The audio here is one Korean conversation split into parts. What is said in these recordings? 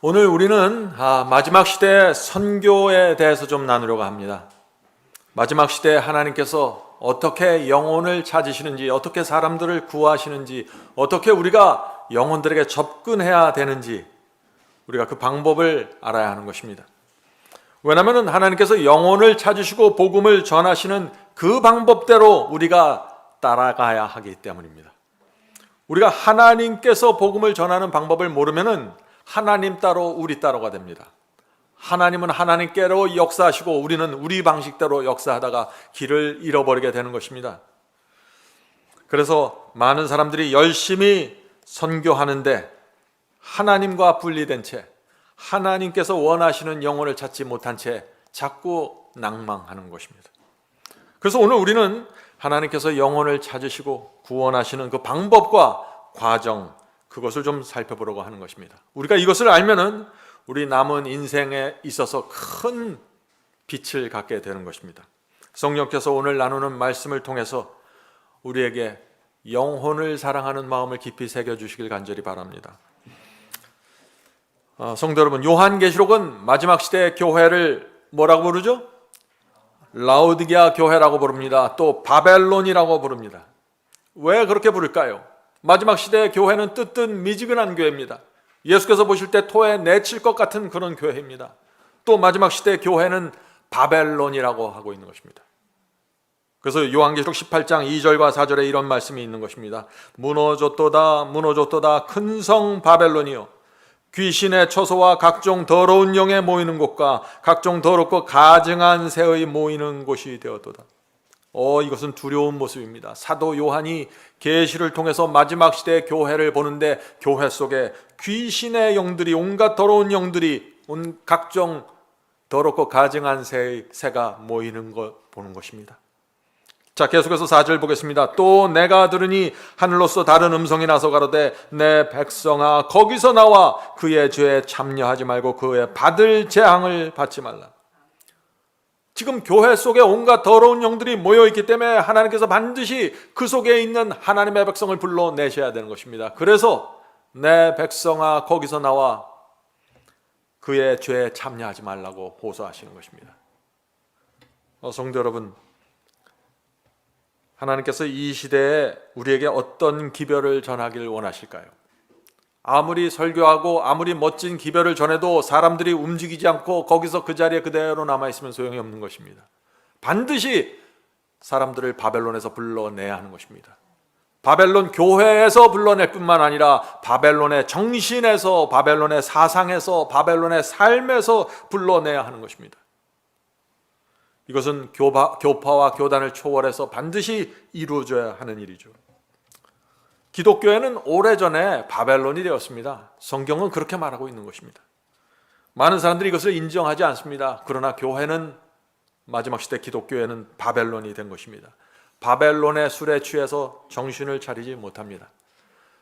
오늘 우리는 마지막 시대의 선교에 대해서 좀 나누려고 합니다. 마지막 시대에 하나님께서 어떻게 영혼을 찾으시는지, 어떻게 사람들을 구하시는지, 어떻게 우리가 영혼들에게 접근해야 되는지 우리가 그 방법을 알아야 하는 것입니다. 왜냐하면 하나님께서 영혼을 찾으시고 복음을 전하시는 그 방법대로 우리가 따라가야 하기 때문입니다. 우리가 하나님께서 복음을 전하는 방법을 모르면은 하나님 따로 우리 따로가 됩니다. 하나님은 하나님께로 역사하시고 우리는 우리 방식대로 역사하다가 길을 잃어버리게 되는 것입니다. 그래서 많은 사람들이 열심히 선교하는데 하나님과 분리된 채, 하나님께서 원하시는 영혼을 찾지 못한 채 자꾸 낭망하는 것입니다. 그래서 오늘 우리는 하나님께서 영혼을 찾으시고 구원하시는 그 방법과 과정, 그것을 좀 살펴보려고 하는 것입니다. 우리가 이것을 알면은 우리 남은 인생에 있어서 큰 빛을 갖게 되는 것입니다. 성령께서 오늘 나누는 말씀을 통해서 우리에게 영혼을 사랑하는 마음을 깊이 새겨주시길 간절히 바랍니다. 성도 여러분, 요한계시록은 마지막 시대의 교회를 뭐라고 부르죠? 라오디게아 교회라고 부릅니다. 또 바벨론이라고 부릅니다. 왜 그렇게 부를까요? 마지막 시대의 교회는 뜨뜻미지근한 교회입니다. 예수께서 보실 때 토에 내칠 것 같은 그런 교회입니다. 또 마지막 시대의 교회는 바벨론이라고 하고 있는 것입니다. 그래서 요한계시록 18장 2절과 4절에 이런 말씀이 있는 것입니다. 무너졌도다 무너졌도다 큰 성 바벨론이요, 귀신의 처소와 각종 더러운 영에 모이는 곳과 각종 더럽고 가증한 새의 모이는 곳이 되었도다. 이것은 두려운 모습입니다. 사도 요한이 계시를 통해서 마지막 시대의 교회를 보는데 교회 속에 귀신의 영들이, 온갖 더러운 영들이, 각종 더럽고 가증한 새가 모이는 것 보는 것입니다. 자, 계속해서 4절 보겠습니다. 또 내가 들으니 하늘로서 다른 음성이 나서 가로되 내 백성아 거기서 나와 그의 죄에 참여하지 말고 그의 받을 재앙을 받지 말라. 지금 교회 속에 온갖 더러운 영들이 모여있기 때문에 하나님께서 반드시 그 속에 있는 하나님의 백성을 불러내셔야 되는 것입니다. 그래서 내 백성아 거기서 나와 그의 죄에 참여하지 말라고 호소하시는 것입니다. 성도 여러분, 하나님께서 이 시대에 우리에게 어떤 기별을 전하기를 원하실까요? 아무리 설교하고 아무리 멋진 기별을 전해도 사람들이 움직이지 않고 거기서 그 자리에 그대로 남아있으면 소용이 없는 것입니다. 반드시 사람들을 바벨론에서 불러내야 하는 것입니다. 바벨론 교회에서 불러낼 뿐만 아니라 바벨론의 정신에서, 바벨론의 사상에서, 바벨론의 삶에서 불러내야 하는 것입니다. 이것은 교파와 교단을 초월해서 반드시 이루어져야 하는 일이죠. 기독교회는 오래전에 바벨론이 되었습니다. 성경은 그렇게 말하고 있는 것입니다. 많은 사람들이 이것을 인정하지 않습니다. 그러나 교회는, 마지막 시대 기독교회는 바벨론이 된 것입니다. 바벨론의 술에 취해서 정신을 차리지 못합니다.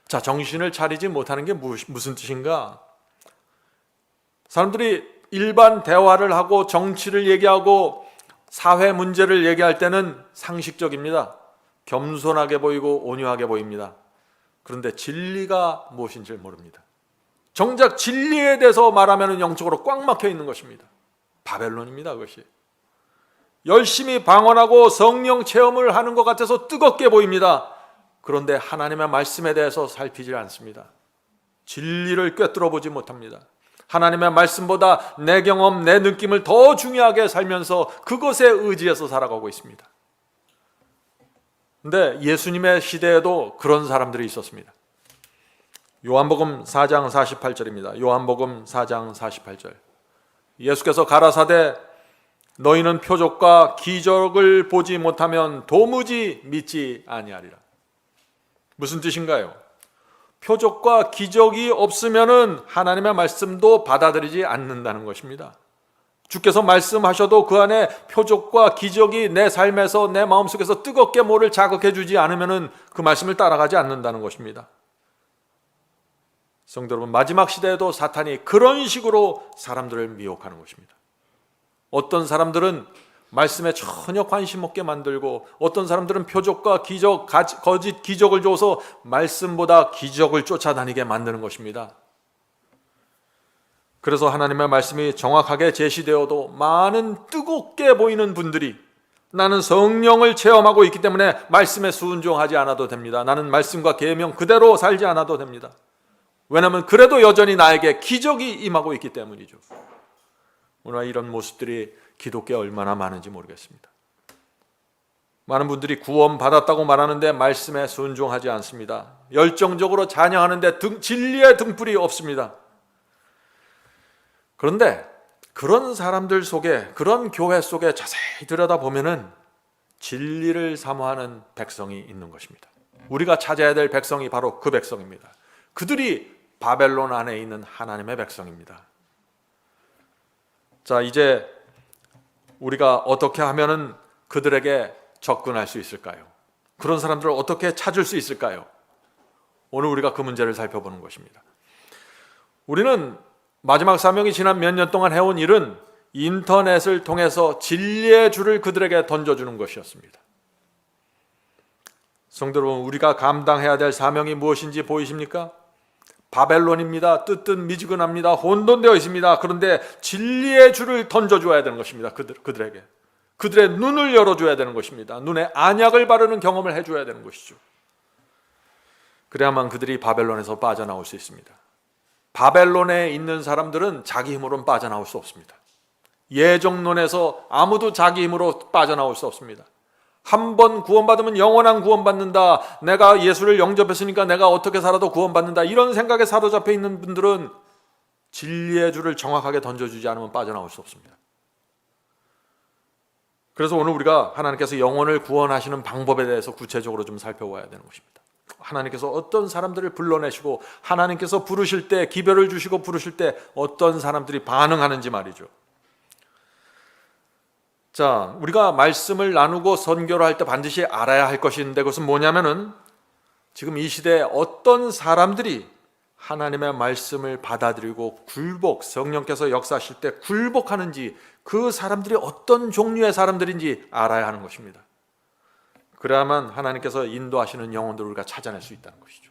자, 정신을 차리지 못하는 게 무슨 뜻인가? 사람들이 일반 대화를 하고 정치를 얘기하고 사회 문제를 얘기할 때는 상식적입니다. 겸손하게 보이고 온유하게 보입니다. 그런데 진리가 무엇인지 모릅니다. 정작 진리에 대해서 말하면 영적으로 꽉 막혀 있는 것입니다. 바벨론입니다. 그것이 열심히 방언하고 성령 체험을 하는 것 같아서 뜨겁게 보입니다. 그런데 하나님의 말씀에 대해서 살피지 않습니다. 진리를 꿰뚫어 보지 못합니다. 하나님의 말씀보다 내 경험, 내 느낌을 더 중요하게 살면서 그것에 의지해서 살아가고 있습니다. 근데 예수님의 시대에도 그런 사람들이 있었습니다. 요한복음 4장 48절입니다. 요한복음 4장 48절. 예수께서 가라사대 너희는 표적과 기적을 보지 못하면 도무지 믿지 아니하리라. 무슨 뜻인가요? 표적과 기적이 없으면은 하나님의 말씀도 받아들이지 않는다는 것입니다. 주께서 말씀하셔도 그 안에 표적과 기적이 내 삶에서, 내 마음속에서 뜨겁게 뭐를 자극해 주지 않으면은 그 말씀을 따라가지 않는다는 것입니다. 성도 여러분, 마지막 시대에도 사탄이 그런 식으로 사람들을 미혹하는 것입니다. 어떤 사람들은 말씀에 전혀 관심 없게 만들고, 어떤 사람들은 표적과 기적, 거짓 기적을 줘서 말씀보다 기적을 쫓아다니게 만드는 것입니다. 그래서 하나님의 말씀이 정확하게 제시되어도 많은 뜨겁게 보이는 분들이 나는 성령을 체험하고 있기 때문에 말씀에 순종하지 않아도 됩니다. 나는 말씀과 계명 그대로 살지 않아도 됩니다. 왜냐하면 그래도 여전히 나에게 기적이 임하고 있기 때문이죠. 오늘 이런 모습들이 기독교에 얼마나 많은지 모르겠습니다. 많은 분들이 구원 받았다고 말하는데 말씀에 순종하지 않습니다. 열정적으로 찬양하는데 진리의 등불이 없습니다. 그런데 그런 사람들 속에, 그런 교회 속에 자세히 들여다보면은 진리를 사모하는 백성이 있는 것입니다. 우리가 찾아야 될 백성이 바로 그 백성입니다. 그들이 바벨론 안에 있는 하나님의 백성입니다. 자, 이제 우리가 어떻게 하면은 그들에게 접근할 수 있을까요? 그런 사람들을 어떻게 찾을 수 있을까요? 오늘 우리가 그 문제를 살펴보는 것입니다. 우리는 마지막 사명이 지난 몇 년 동안 해온 일은 인터넷을 통해서 진리의 줄을 그들에게 던져주는 것이었습니다. 성도 여러분, 우리가 감당해야 될 사명이 무엇인지 보이십니까? 바벨론입니다. 뜨뜻미지근합니다. 혼돈되어 있습니다. 그런데 진리의 줄을 던져줘야 되는 것입니다. 그들에게. 그들의 눈을 열어줘야 되는 것입니다. 눈에 안약을 바르는 경험을 해줘야 되는 것이죠. 그래야만 그들이 바벨론에서 빠져나올 수 있습니다. 바벨론에 있는 사람들은 자기 힘으로는 빠져나올 수 없습니다. 예정론에서 아무도 자기 힘으로 빠져나올 수 없습니다. 한 번 구원받으면 영원한 구원받는다. 내가 예수를 영접했으니까 내가 어떻게 살아도 구원받는다. 이런 생각에 사로잡혀 있는 분들은 진리의 줄을 정확하게 던져주지 않으면 빠져나올 수 없습니다. 그래서 오늘 우리가 하나님께서 영혼을 구원하시는 방법에 대해서 구체적으로 좀 살펴봐야 되는 것입니다. 하나님께서 어떤 사람들을 불러내시고 하나님께서 부르실 때, 기별을 주시고 부르실 때 어떤 사람들이 반응하는지 말이죠. 자, 우리가 말씀을 나누고 선교를 할 때 반드시 알아야 할 것이 있는데 그것은 뭐냐면은 지금 이 시대에 어떤 사람들이 하나님의 말씀을 받아들이고 성령께서 역사하실 때 굴복하는지, 그 사람들이 어떤 종류의 사람들인지 알아야 하는 것입니다. 그래야만 하나님께서 인도하시는 영혼들을 우리가 찾아낼 수 있다는 것이죠.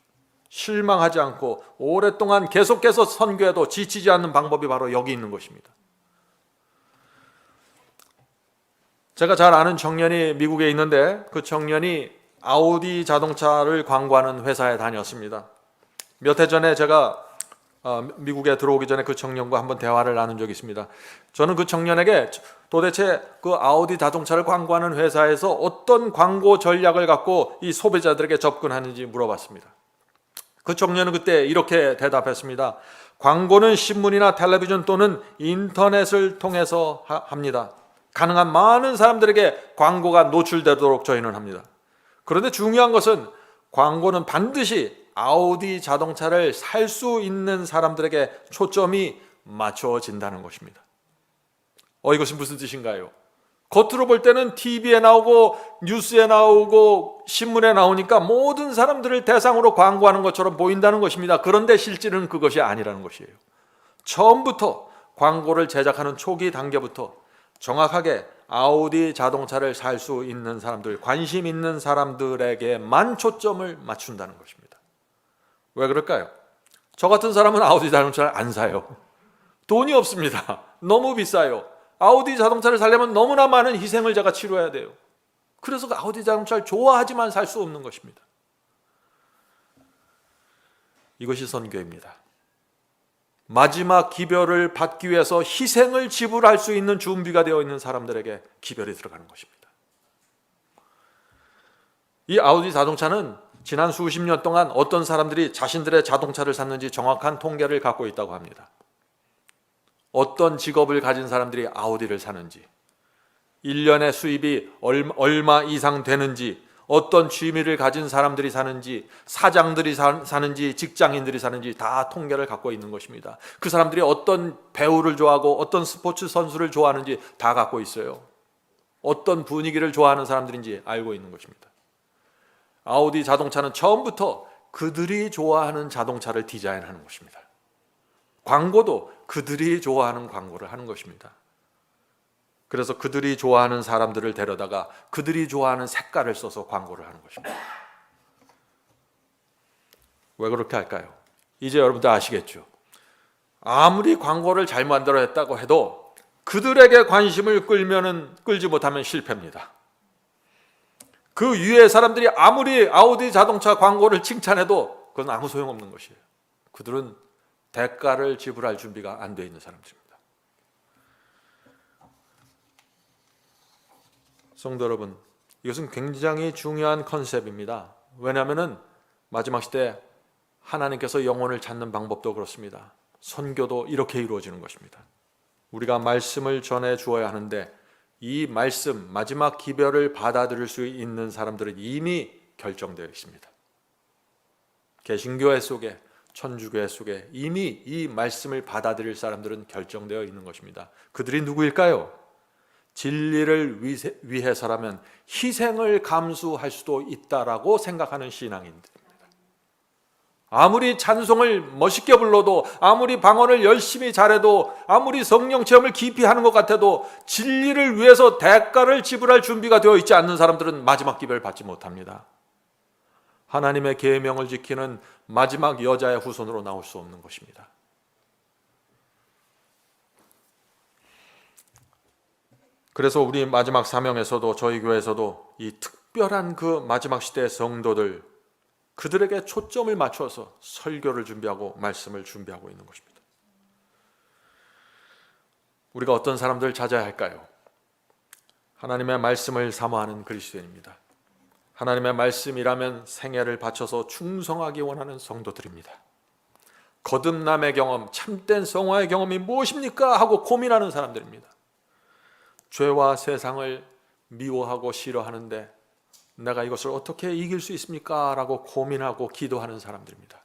실망하지 않고 오랫동안 계속해서 선교해도 지치지 않는 방법이 바로 여기 있는 것입니다. 제가 잘 아는 청년이 미국에 있는데 그 청년이 아우디 자동차를 광고하는 회사에 다녔습니다. 몇 해 전에 제가 미국에 들어오기 전에 그 청년과 한번 대화를 나눈 적이 있습니다. 저는 그 청년에게 도대체 그 아우디 자동차를 광고하는 회사에서 어떤 광고 전략을 갖고 이 소비자들에게 접근하는지 물어봤습니다. 그 청년은 그때 이렇게 대답했습니다. 광고는 신문이나 텔레비전 또는 인터넷을 통해서 합니다. 가능한 많은 사람들에게 광고가 노출되도록 저희는 합니다. 그런데 중요한 것은 광고는 반드시 아우디 자동차를 살 수 있는 사람들에게 초점이 맞춰진다는 것입니다. 이것이 무슨 뜻인가요? 겉으로 볼 때는 TV에 나오고 뉴스에 나오고 신문에 나오니까 모든 사람들을 대상으로 광고하는 것처럼 보인다는 것입니다. 그런데 실질은 그것이 아니라는 것이에요. 처음부터 광고를 제작하는 초기 단계부터 정확하게 아우디 자동차를 살 수 있는 사람들, 관심 있는 사람들에게만 초점을 맞춘다는 것입니다. 왜 그럴까요? 저 같은 사람은 아우디 자동차를 안 사요. 돈이 없습니다. 너무 비싸요. 아우디 자동차를 사려면 너무나 많은 희생을 제가 치러야 돼요. 그래서 아우디 자동차를 좋아하지만 살 수 없는 것입니다. 이것이 선교입니다. 마지막 기별을 받기 위해서 희생을 지불할 수 있는 준비가 되어 있는 사람들에게 기별이 들어가는 것입니다. 이 아우디 자동차는 지난 수십 년 동안 어떤 사람들이 자신들의 자동차를 샀는지 정확한 통계를 갖고 있다고 합니다. 어떤 직업을 가진 사람들이 아우디를 사는지, 1년의 수입이 얼마 이상 되는지, 어떤 취미를 가진 사람들이 사는지, 사장들이 사는지, 직장인들이 사는지 다 통계를 갖고 있는 것입니다. 그 사람들이 어떤 배우를 좋아하고 어떤 스포츠 선수를 좋아하는지 다 갖고 있어요. 어떤 분위기를 좋아하는 사람들인지 알고 있는 것입니다. 아우디 자동차는 처음부터 그들이 좋아하는 자동차를 디자인하는 것입니다. 광고도 그들이 좋아하는 광고를 하는 것입니다. 그래서 그들이 좋아하는 사람들을 데려다가 그들이 좋아하는 색깔을 써서 광고를 하는 것입니다. 왜 그렇게 할까요? 이제 여러분들 아시겠죠? 아무리 광고를 잘 만들어 했다고 해도 그들에게 관심을 끌지 못하면 실패입니다. 그 위에 사람들이 아무리 아우디 자동차 광고를 칭찬해도 그건 아무 소용없는 것이에요. 그들은 대가를 지불할 준비가 안 돼 있는 사람들입니다. 성도 여러분, 이것은 굉장히 중요한 컨셉입니다. 왜냐하면 마지막 시대 하나님께서 영혼을 찾는 방법도 그렇습니다. 선교도 이렇게 이루어지는 것입니다. 우리가 말씀을 전해 주어야 하는데 이 말씀, 마지막 기별을 받아들일 수 있는 사람들은 이미 결정되어 있습니다. 개신교회 속에, 천주교회 속에 이미 이 말씀을 받아들일 사람들은 결정되어 있는 것입니다. 그들이 누구일까요? 진리를 위해서라면 희생을 감수할 수도 있다라고 생각하는 신앙인들입니다. 아무리 찬송을 멋있게 불러도, 아무리 방언을 열심히 잘해도, 아무리 성령 체험을 깊이 하는 것 같아도 진리를 위해서 대가를 지불할 준비가 되어 있지 않는 사람들은 마지막 기별 받지 못합니다. 하나님의 계명을 지키는 마지막 여자의 후손으로 나올 수 없는 것입니다. 그래서 우리 마지막 사명에서도, 저희 교회에서도 이 특별한 그 마지막 시대의 성도들, 그들에게 초점을 맞춰서 설교를 준비하고 말씀을 준비하고 있는 것입니다. 우리가 어떤 사람들을 찾아야 할까요? 하나님의 말씀을 사모하는 그리스도인입니다. 하나님의 말씀이라면 생애를 바쳐서 충성하기 원하는 성도들입니다. 거듭남의 경험, 참된 성화의 경험이 무엇입니까? 하고 고민하는 사람들입니다. 죄와 세상을 미워하고 싫어하는데 내가 이것을 어떻게 이길 수 있습니까? 라고 고민하고 기도하는 사람들입니다.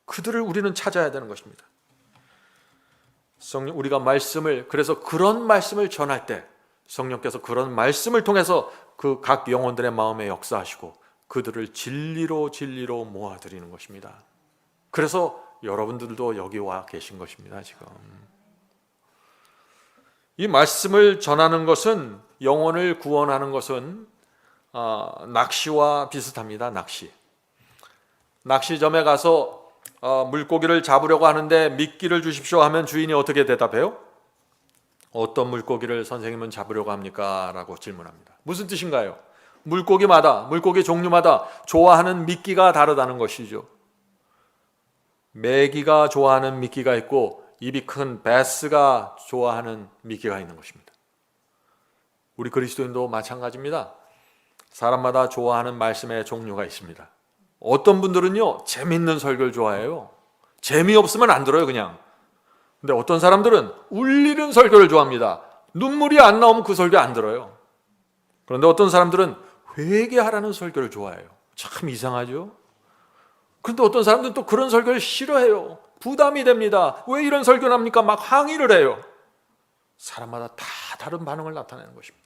그들을 우리는 찾아야 되는 것입니다. 성령, 우리가 말씀을, 그래서 그런 말씀을 전할 때 성령께서 그런 말씀을 통해서 그 각 영혼들의 마음에 역사하시고 그들을 진리로 모아드리는 것입니다. 그래서 여러분들도 여기 와 계신 것입니다. 지금 이 말씀을 전하는 것은, 영혼을 구원하는 것은 낚시와 비슷합니다. 낚시점에 가서 물고기를 잡으려고 하는데 미끼를 주십시오 하면 주인이 어떻게 대답해요? 어떤 물고기를 선생님은 잡으려고 합니까? 라고 질문합니다. 무슨 뜻인가요? 물고기 종류마다 좋아하는 미끼가 다르다는 것이죠. 메기가 좋아하는 미끼가 있고 입이 큰 베스가 좋아하는 미끼가 있는 것입니다. 우리 그리스도인도 마찬가지입니다. 사람마다 좋아하는 말씀의 종류가 있습니다. 어떤 분들은요, 재밌는 설교를 좋아해요. 재미없으면 안 들어요, 그냥. 근데 어떤 사람들은 울리는 설교를 좋아합니다. 눈물이 안 나오면 그 설교 안 들어요. 그런데 어떤 사람들은 회개하라는 설교를 좋아해요. 참 이상하죠? 그런데 어떤 사람들은 또 그런 설교를 싫어해요. 부담이 됩니다. 왜 이런 설교를 합니까? 막 항의를 해요. 사람마다 다 다른 반응을 나타내는 것입니다.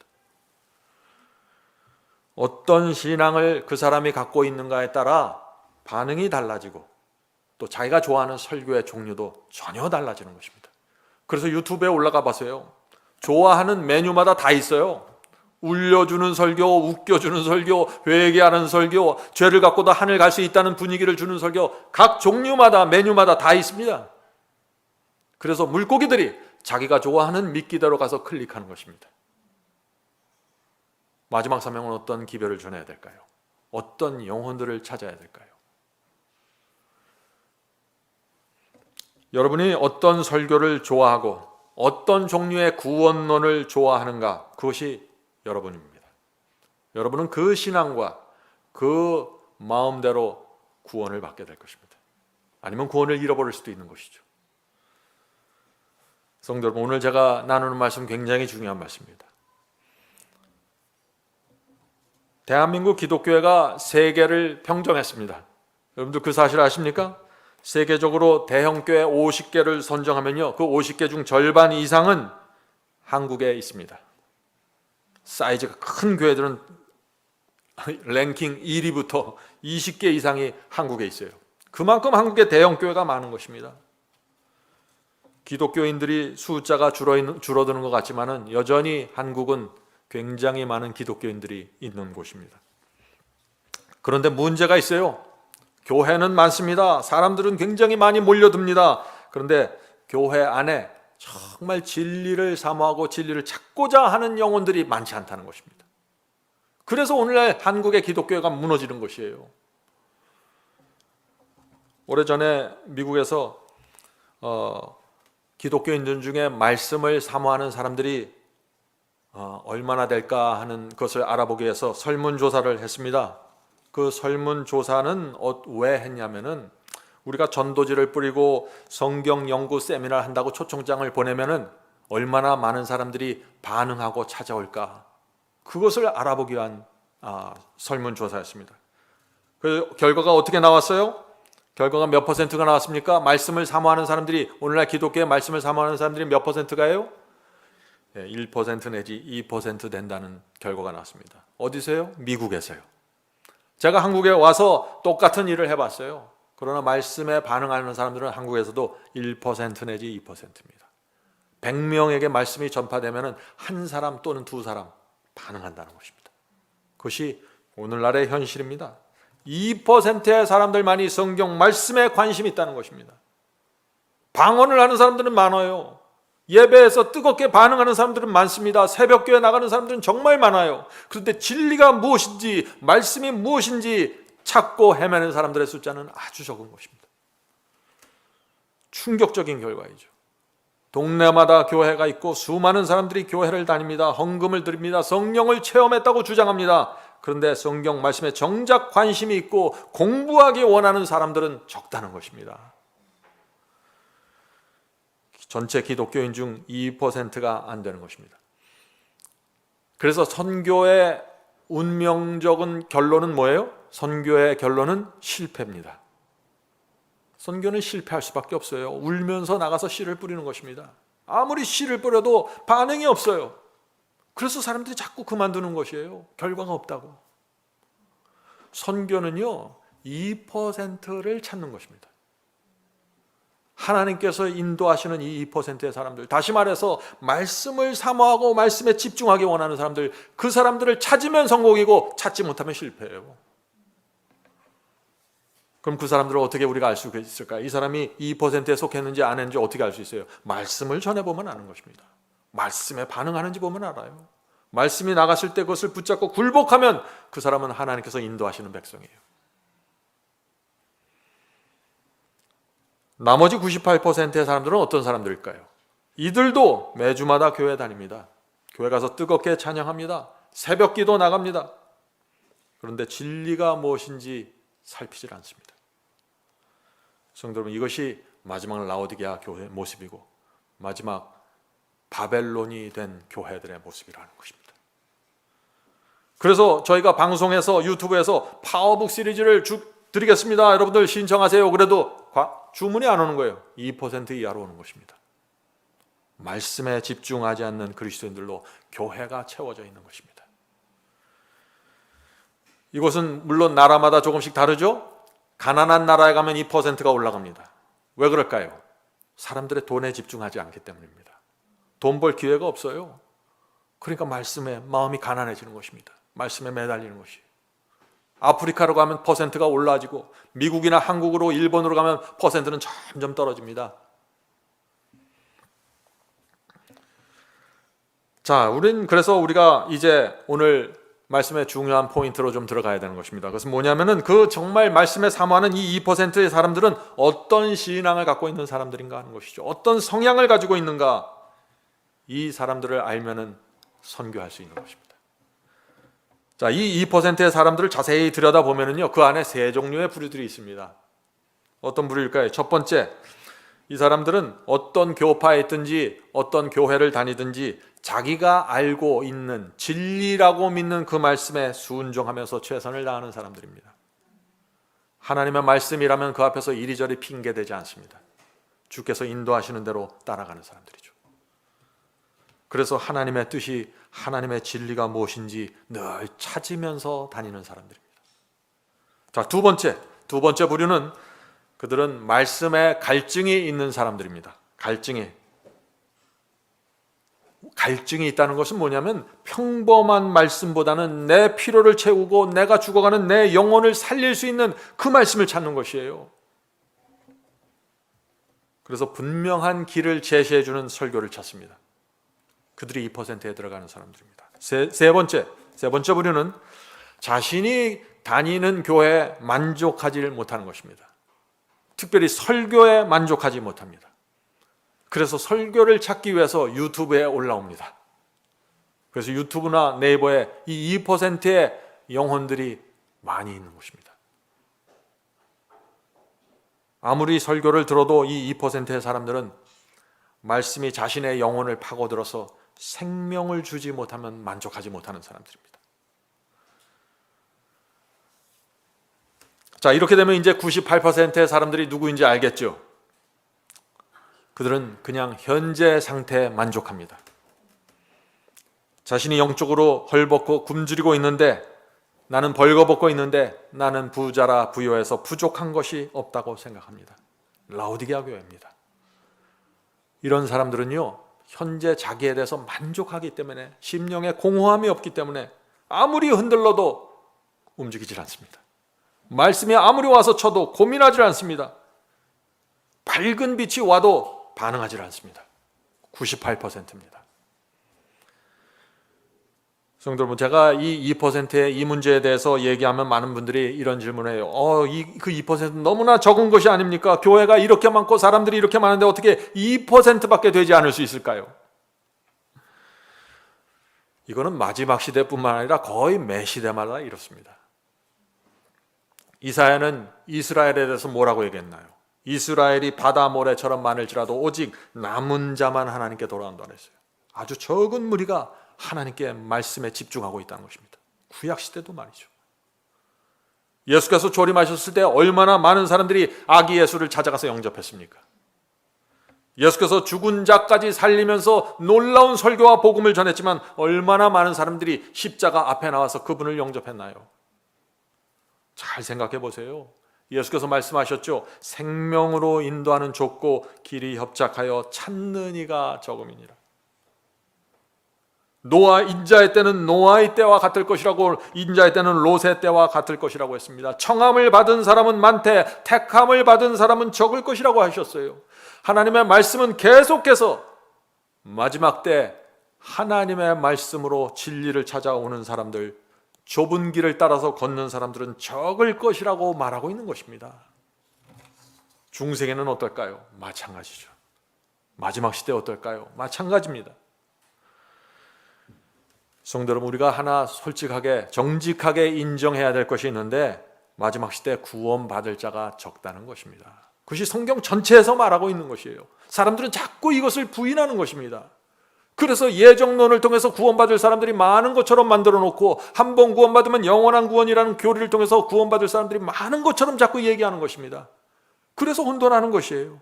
어떤 신앙을 그 사람이 갖고 있는가에 따라 반응이 달라지고 또 자기가 좋아하는 설교의 종류도 전혀 달라지는 것입니다. 그래서 유튜브에 올라가 보세요. 좋아하는 메뉴마다 다 있어요. 울려주는 설교, 웃겨주는 설교, 회개하는 설교, 죄를 갖고도 하늘 갈 수 있다는 분위기를 주는 설교, 각 종류마다 메뉴마다 다 있습니다. 그래서 물고기들이 자기가 좋아하는 미끼대로 가서 클릭하는 것입니다. 마지막 사명은 어떤 기별을 전해야 될까요? 어떤 영혼들을 찾아야 될까요? 여러분이 어떤 설교를 좋아하고 어떤 종류의 구원론을 좋아하는가, 그것이 여러분입니다. 여러분은 그 신앙과 그 마음대로 구원을 받게 될 것입니다. 아니면 구원을 잃어버릴 수도 있는 것이죠. 성도 여러분, 오늘 제가 나누는 말씀 굉장히 중요한 말씀입니다. 대한민국 기독교회가 세계를 평정했습니다. 여러분들 그 사실 아십니까? 세계적으로 대형교회 50개를 선정하면요, 그 50개 중 절반 이상은 한국에 있습니다. 사이즈가 큰 교회들은 랭킹 1위부터 20개 이상이 한국에 있어요. 그만큼 한국에 대형교회가 많은 것입니다. 기독교인들이 숫자가 줄어드는 것 같지만은 여전히 한국은 굉장히 많은 기독교인들이 있는 곳입니다. 그런데 문제가 있어요. 교회는 많습니다. 사람들은 굉장히 많이 몰려듭니다. 그런데 교회 안에 정말 진리를 사모하고 진리를 찾고자 하는 영혼들이 많지 않다는 것입니다. 그래서 오늘날 한국의 기독교회가 무너지는 것이에요. 오래전에 미국에서 기독교인들 중에 말씀을 사모하는 사람들이 얼마나 될까 하는 것을 알아보기 위해서 설문조사를 했습니다. 그 설문조사는 왜 했냐면은 우리가 전도지를 뿌리고 성경 연구 세미나를 한다고 초청장을 보내면은 얼마나 많은 사람들이 반응하고 찾아올까, 그것을 알아보기 위한 설문조사였습니다. 그 결과가 어떻게 나왔어요? 결과가 몇 퍼센트가 나왔습니까? 말씀을 사모하는 사람들이, 오늘날 기독교의 말씀을 사모하는 사람들이 몇 퍼센트가요? 1% 내지 2% 된다는 결과가 나왔습니다. 어디서요? 미국에서요. 제가 한국에 와서 똑같은 일을 해봤어요. 그러나 말씀에 반응하는 사람들은 한국에서도 1% 내지 2%입니다. 100명에게 말씀이 전파되면 한 사람 또는 두 사람 반응한다는 것입니다. 그것이 오늘날의 현실입니다. 2%의 사람들만이 성경 말씀에 관심이 있다는 것입니다. 방언을 하는 사람들은 많아요. 예배에서 뜨겁게 반응하는 사람들은 많습니다. 새벽교회 나가는 사람들은 정말 많아요. 그런데 진리가 무엇인지, 말씀이 무엇인지 찾고 헤매는 사람들의 숫자는 아주 적은 것입니다. 충격적인 결과이죠. 동네마다 교회가 있고 수많은 사람들이 교회를 다닙니다. 헌금을 드립니다. 성령을 체험했다고 주장합니다. 그런데 성경 말씀에 정작 관심이 있고 공부하기 원하는 사람들은 적다는 것입니다. 전체 기독교인 중 2%가 안 되는 것입니다. 그래서 선교의 운명적인 결론은 뭐예요? 선교의 결론은 실패입니다. 선교는 실패할 수밖에 없어요. 울면서 나가서 씨를 뿌리는 것입니다. 아무리 씨를 뿌려도 반응이 없어요. 그래서 사람들이 자꾸 그만두는 것이에요. 결과가 없다고. 선교는요, 2%를 찾는 것입니다. 하나님께서 인도하시는 이 2%의 사람들, 다시 말해서 말씀을 사모하고 말씀에 집중하기 원하는 사람들, 그 사람들을 찾으면 성공이고 찾지 못하면 실패예요. 그럼 그 사람들을 어떻게 우리가 알 수 있을까? 이 사람이 2%에 속했는지 안 했는지 어떻게 알 수 있어요? 말씀을 전해보면 아는 것입니다. 말씀에 반응하는지 보면 알아요. 말씀이 나갔을 때 그것을 붙잡고 굴복하면 그 사람은 하나님께서 인도하시는 백성이에요. 나머지 98%의 사람들은 어떤 사람들일까요? 이들도 매주마다 교회 다닙니다. 교회 가서 뜨겁게 찬양합니다. 새벽 기도 나갑니다. 그런데 진리가 무엇인지 살피질 않습니다. 성도 여러분, 이것이 마지막 라오디게아 교회의 모습이고 마지막 바벨론이 된 교회들의 모습이라는 것입니다. 그래서 저희가 방송에서 유튜브에서 파워북 시리즈를 드리겠습니다. 여러분들 신청하세요. 그래도 주문이 안 오는 거예요. 2% 이하로 오는 것입니다. 말씀에 집중하지 않는 그리스도인들로 교회가 채워져 있는 것입니다. 이것은 물론 나라마다 조금씩 다르죠. 가난한 나라에 가면 2%가 올라갑니다. 왜 그럴까요? 사람들의 돈에 집중하지 않기 때문입니다. 돈 벌 기회가 없어요. 그러니까 말씀에 마음이 가난해지는 것입니다. 말씀에 매달리는 것이에요. 아프리카로 가면 퍼센트가 올라지고 미국이나 한국으로 일본으로 가면 퍼센트는 점점 떨어집니다. 자, 그래서 우리가 이제 오늘 말씀의 중요한 포인트로 좀 들어가야 되는 것입니다. 그것은 뭐냐면은 그 정말 말씀에 사모하는 이 2%의 사람들은 어떤 신앙을 갖고 있는 사람들인가 하는 것이죠. 어떤 성향을 가지고 있는가, 이 사람들을 알면은 선교할 수 있는 것입니다. 자, 이 2%의 사람들을 자세히 들여다보면은요, 그 안에 세 종류의 부류들이 있습니다. 어떤 부류일까요? 첫 번째, 이 사람들은 어떤 교파에 있든지 어떤 교회를 다니든지 자기가 알고 있는 진리라고 믿는 그 말씀에 순종하면서 최선을 다하는 사람들입니다. 하나님의 말씀이라면 그 앞에서 이리저리 핑계대지 않습니다. 주께서 인도하시는 대로 따라가는 사람들이죠. 그래서 하나님의 뜻이, 하나님의 진리가 무엇인지 늘 찾으면서 다니는 사람들입니다. 자, 두 번째 부류는 그들은 말씀에 갈증이 있는 사람들입니다. 갈증이 있다는 것은 뭐냐면 평범한 말씀보다는 내 필요를 채우고 내가 죽어가는 내 영혼을 살릴 수 있는 그 말씀을 찾는 것이에요. 그래서 분명한 길을 제시해 주는 설교를 찾습니다. 그들이 2%에 들어가는 사람들입니다. 세 번째 부류는 자신이 다니는 교회에 만족하지 못하는 것입니다. 특별히 설교에 만족하지 못합니다. 그래서 설교를 찾기 위해서 유튜브에 올라옵니다. 그래서 유튜브나 네이버에 이 2%의 영혼들이 많이 있는 곳입니다. 아무리 설교를 들어도 이 2%의 사람들은 말씀이 자신의 영혼을 파고들어서 생명을 주지 못하면 만족하지 못하는 사람들입니다. 자, 이렇게 되면 이제 98%의 사람들이 누구인지 알겠죠? 그들은 그냥 현재 상태에 만족합니다. 자신이 영적으로 헐벗고 굶주리고 있는데, 나는 벌거벗고 있는데 나는 부자라 부요해서 부족한 것이 없다고 생각합니다. 라오디게아 교회입니다. 이런 사람들은요, 현재 자기에 대해서 만족하기 때문에, 심령에 공허함이 없기 때문에 아무리 흔들러도 움직이질 않습니다. 말씀이 아무리 와서 쳐도 고민하지 않습니다. 밝은 빛이 와도 반응하지 않습니다. 98%입니다. 성도 여러분, 제가 이 2%의 이 문제에 대해서 얘기하면 많은 분들이 이런 질문을 해요. 그 2%는 너무나 적은 것이 아닙니까? 교회가 이렇게 많고 사람들이 이렇게 많은데 어떻게 2%밖에 되지 않을 수 있을까요? 이거는 마지막 시대뿐만 아니라 거의 매 시대마다 이렇습니다. 이사야는 이스라엘에 대해서 뭐라고 얘기했나요? 이스라엘이 바다 모래처럼 많을지라도 오직 남은 자만 하나님께 돌아온다 그랬어요. 아주 적은 무리가 하나님께 말씀에 집중하고 있다는 것입니다. 구약시대도 말이죠. 예수께서 조림하셨을 때 얼마나 많은 사람들이 아기 예수를 찾아가서 영접했습니까? 예수께서 죽은 자까지 살리면서 놀라운 설교와 복음을 전했지만 얼마나 많은 사람들이 십자가 앞에 나와서 그분을 영접했나요? 잘 생각해 보세요. 예수께서 말씀하셨죠. 생명으로 인도하는 좁고 길이 협착하여 찾는 이가 적음이니라. 노아 인자의 때는 노아의 때와 같을 것이라고, 인자의 때는 롯의 때와 같을 것이라고 했습니다. 청함을 받은 사람은 많되 택함을 받은 사람은 적을 것이라고 하셨어요. 하나님의 말씀은 계속해서 마지막 때 하나님의 말씀으로 진리를 찾아오는 사람들, 좁은 길을 따라서 걷는 사람들은 적을 것이라고 말하고 있는 것입니다. 중세에는 어떨까요? 마찬가지죠. 마지막 시대 어떨까요? 마찬가지입니다. 성도 여러분, 우리가 하나 솔직하게 정직하게 인정해야 될 것이 있는데, 마지막 시대 구원받을 자가 적다는 것입니다. 그것이 성경 전체에서 말하고 있는 것이에요. 사람들은 자꾸 이것을 부인하는 것입니다. 그래서 예정론을 통해서 구원받을 사람들이 많은 것처럼 만들어 놓고, 한 번 구원받으면 영원한 구원이라는 교리를 통해서 구원받을 사람들이 많은 것처럼 자꾸 얘기하는 것입니다. 그래서 혼돈하는 것이에요.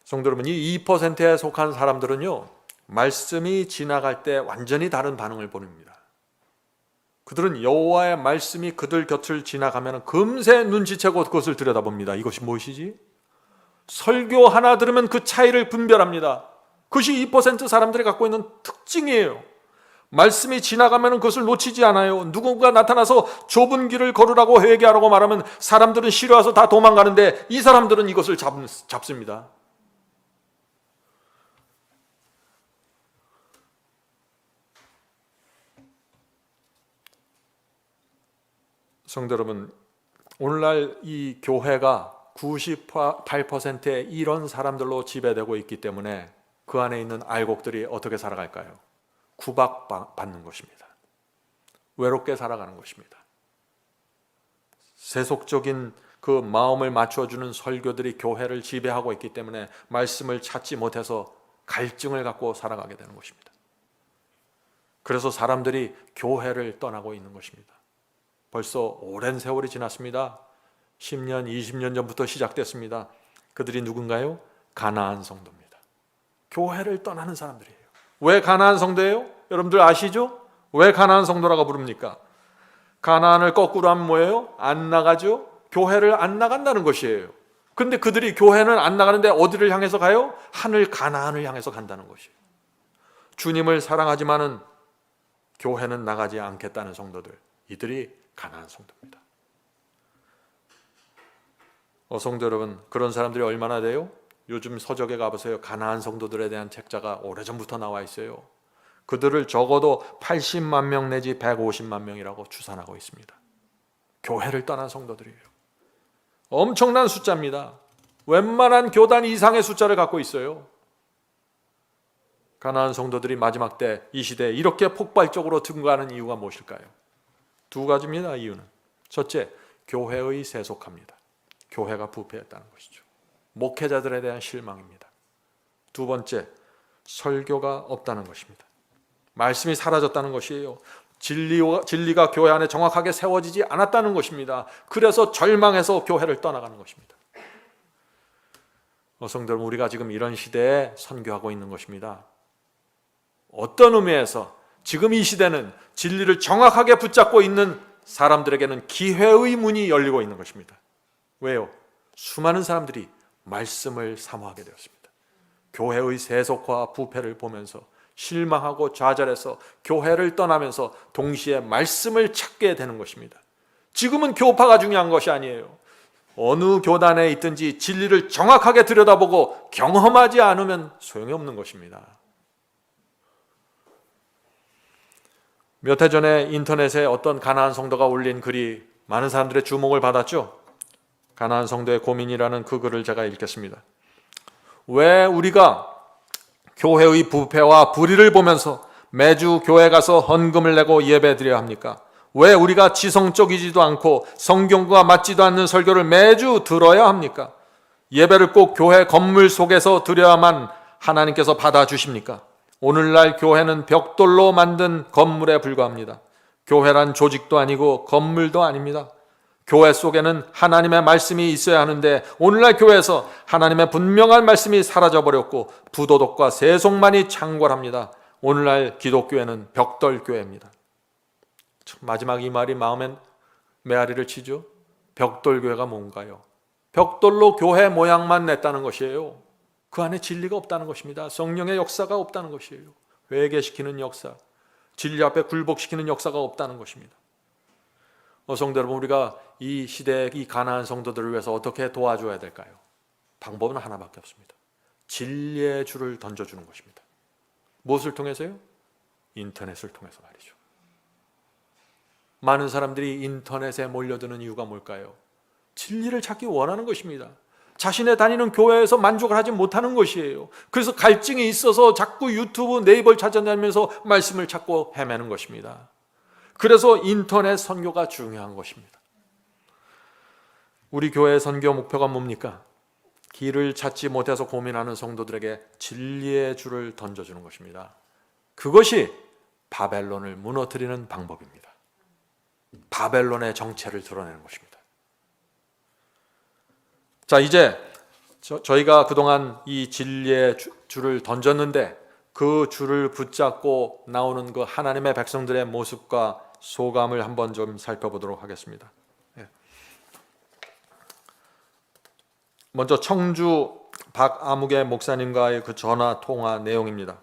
성도 여러분, 이 2%에 속한 사람들은요, 말씀이 지나갈 때 완전히 다른 반응을 보입니다. 그들은 여호와의 말씀이 그들 곁을 지나가면 금세 눈치채고 그것을 들여다봅니다. 이것이 무엇이지? 설교 하나 들으면 그 차이를 분별합니다. 그것이 2% 사람들이 갖고 있는 특징이에요. 말씀이 지나가면 그것을 놓치지 않아요. 누군가 나타나서 좁은 길을 걸으라고 회개하라고 말하면 사람들은 싫어해서 다 도망가는데, 이 사람들은 이것을 잡습니다. 성도 여러분, 오늘날 이 교회가 98%의 이런 사람들로 지배되고 있기 때문에 그 안에 있는 알곡들이 어떻게 살아갈까요? 구박받는 것입니다. 외롭게 살아가는 것입니다. 세속적인 그 마음을 맞춰주는 설교들이 교회를 지배하고 있기 때문에 말씀을 찾지 못해서 갈증을 갖고 살아가게 되는 것입니다. 그래서 사람들이 교회를 떠나고 있는 것입니다. 벌써 오랜 세월이 지났습니다. 10년, 20년 전부터 시작됐습니다. 그들이 누군가요? 가나안 성도입니다. 교회를 떠나는 사람들이에요. 왜 가나안 성도예요? 여러분들 아시죠? 왜 가나안 성도라고 부릅니까? 가나안을 거꾸로 하면 뭐예요? 안 나가죠? 교회를 안 나간다는 것이에요. 그런데 그들이 교회는 안 나가는데 어디를 향해서 가요? 하늘 가나안을 향해서 간다는 것이에요. 주님을 사랑하지만은 교회는 나가지 않겠다는 성도들, 이들이 가나안 성도입니다. 성도 여러분, 그런 사람들이 얼마나 돼요? 요즘 서적에 가보세요. 가나안 성도들에 대한 책자가 오래전부터 나와 있어요. 그들을 적어도 80만 명 내지 150만 명이라고 추산하고 있습니다. 교회를 떠난 성도들이에요. 엄청난 숫자입니다. 웬만한 교단 이상의 숫자를 갖고 있어요. 가나안 성도들이 마지막 때 이 시대에 이렇게 폭발적으로 증가하는 이유가 무엇일까요? 두 가지입니다. 이유는 첫째, 교회의 세속화입니다. 교회가 부패했다는 것이죠. 목회자들에 대한 실망입니다. 두 번째, 설교가 없다는 것입니다. 말씀이 사라졌다는 것이에요. 진리가 교회 안에 정확하게 세워지지 않았다는 것입니다. 그래서 절망해서 교회를 떠나가는 것입니다. 성도 여러분, 우리가 지금 이런 시대에 선교하고 있는 것입니다. 어떤 의미에서 지금 이 시대는 진리를 정확하게 붙잡고 있는 사람들에게는 기회의 문이 열리고 있는 것입니다. 왜요? 수많은 사람들이 말씀을 사모하게 되었습니다. 교회의 세속화 부패를 보면서 실망하고 좌절해서 교회를 떠나면서 동시에 말씀을 찾게 되는 것입니다. 지금은 교파가 중요한 것이 아니에요. 어느 교단에 있든지 진리를 정확하게 들여다보고 경험하지 않으면 소용이 없는 것입니다. 몇 해 전에 인터넷에 어떤 가나안 성도가 올린 글이 많은 사람들의 주목을 받았죠. 가나안 성도의 고민이라는 그 글을 제가 읽겠습니다. 왜 우리가 교회의 부패와 불의를 보면서 매주 교회 가서 헌금을 내고 예배드려야 합니까? 왜 우리가 지성적이지도 않고 성경과 맞지도 않는 설교를 매주 들어야 합니까? 예배를 꼭 교회 건물 속에서 드려야만 하나님께서 받아주십니까? 오늘날 교회는 벽돌로 만든 건물에 불과합니다. 교회란 조직도 아니고 건물도 아닙니다. 교회 속에는 하나님의 말씀이 있어야 하는데 오늘날 교회에서 하나님의 분명한 말씀이 사라져버렸고 부도덕과 세속만이 창궐합니다. 오늘날 기독교회는 벽돌교회입니다. 마지막 이 말이 마음에 메아리를 치죠. 벽돌교회가 뭔가요? 벽돌로 교회 모양만 냈다는 것이에요. 그 안에 진리가 없다는 것입니다. 성령의 역사가 없다는 것이에요. 회개시키는 역사, 진리 앞에 굴복시키는 역사가 없다는 것입니다. 성도 여러분, 우리가 이 시대의 이 가나안 성도들을 위해서 어떻게 도와줘야 될까요? 방법은 하나밖에 없습니다. 진리의 줄을 던져주는 것입니다. 무엇을 통해서요? 인터넷을 통해서 말이죠. 많은 사람들이 인터넷에 몰려드는 이유가 뭘까요? 진리를 찾기 원하는 것입니다. 자신의 다니는 교회에서 만족을 하지 못하는 것이에요. 그래서 갈증이 있어서 자꾸 유튜브, 네이버를 찾아다니면서 말씀을 찾고 헤매는 것입니다. 그래서 인터넷 선교가 중요한 것입니다. 우리 교회의 선교 목표가 뭡니까? 길을 찾지 못해서 고민하는 성도들에게 진리의 줄을 던져주는 것입니다. 그것이 바벨론을 무너뜨리는 방법입니다. 바벨론의 정체를 드러내는 것입니다. 자, 이제 저희가 그동안 이 진리의 줄을 던졌는데 그 줄을 붙잡고 나오는 그 하나님의 백성들의 모습과 소감을 한번 좀 살펴보도록 하겠습니다. 먼저 청주 박아무개 목사님과의 그 전화 통화 내용입니다.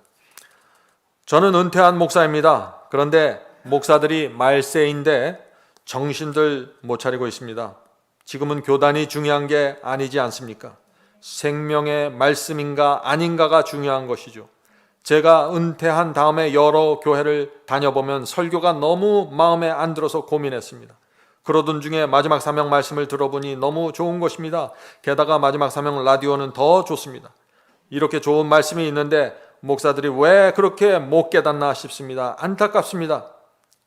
저는 은퇴한 목사입니다. 그런데 목사들이 말세인데 정신들 못 차리고 있습니다. 지금은 교단이 중요한 게 아니지 않습니까? 생명의 말씀인가 아닌가가 중요한 것이죠. 제가 은퇴한 다음에 여러 교회를 다녀보면 설교가 너무 마음에 안 들어서 고민했습니다. 그러던 중에 마지막 사명 말씀을 들어보니 너무 좋은 것입니다. 게다가 마지막 사명 라디오는 더 좋습니다. 이렇게 좋은 말씀이 있는데 목사들이 왜 그렇게 못 깨닫나 싶습니다. 안타깝습니다.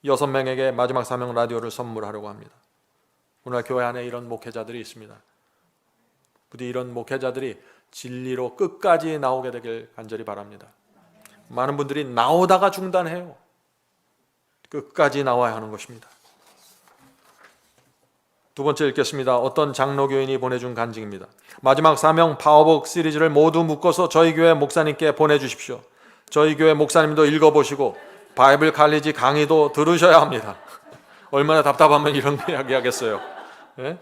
6명에게 마지막 사명 라디오를 선물하려고 합니다. 오늘 교회 안에 이런 목회자들이 있습니다. 부디 이런 목회자들이 진리로 끝까지 나오게 되길 간절히 바랍니다. 많은 분들이 나오다가 중단해요. 끝까지 나와야 하는 것입니다. 두 번째 읽겠습니다. 어떤 장로교인이 보내준 간증입니다. 마지막 사명 파워북 시리즈를 모두 묶어서 저희 교회 목사님께 보내주십시오. 저희 교회 목사님도 읽어보시고 바이블 칼리지 강의도 들으셔야 합니다. 얼마나 답답하면 이런 이야기 하겠어요. 예?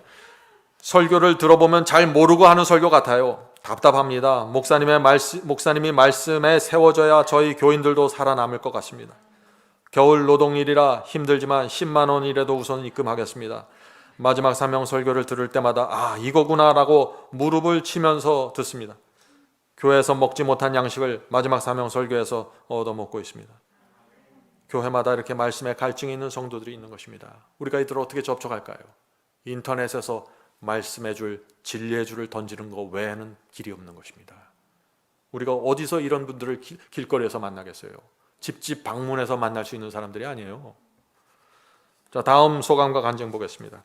설교를 들어보면 잘 모르고 하는 설교 같아요. 답답합니다. 목사님이 말씀에 세워져야 저희 교인들도 살아남을 것 같습니다. 겨울 노동일이라 힘들지만 10만 원이라도 우선 입금하겠습니다. 마지막 사명 설교를 들을 때마다 이거구나라고 무릎을 치면서 듣습니다. 교회에서 먹지 못한 양식을 마지막 사명 설교에서 얻어먹고 있습니다. 교회마다 이렇게 말씀에 갈증이 있는 성도들이 있는 것입니다. 우리가 이들을 어떻게 접촉할까요? 인터넷에서 말씀해 줄 진리의 줄을 던지는 것 외에는 길이 없는 것입니다. 우리가 어디서 이런 분들을 길거리에서 만나겠어요? 집집 방문해서 만날 수 있는 사람들이 아니에요. 자, 다음 소감과 간증 보겠습니다.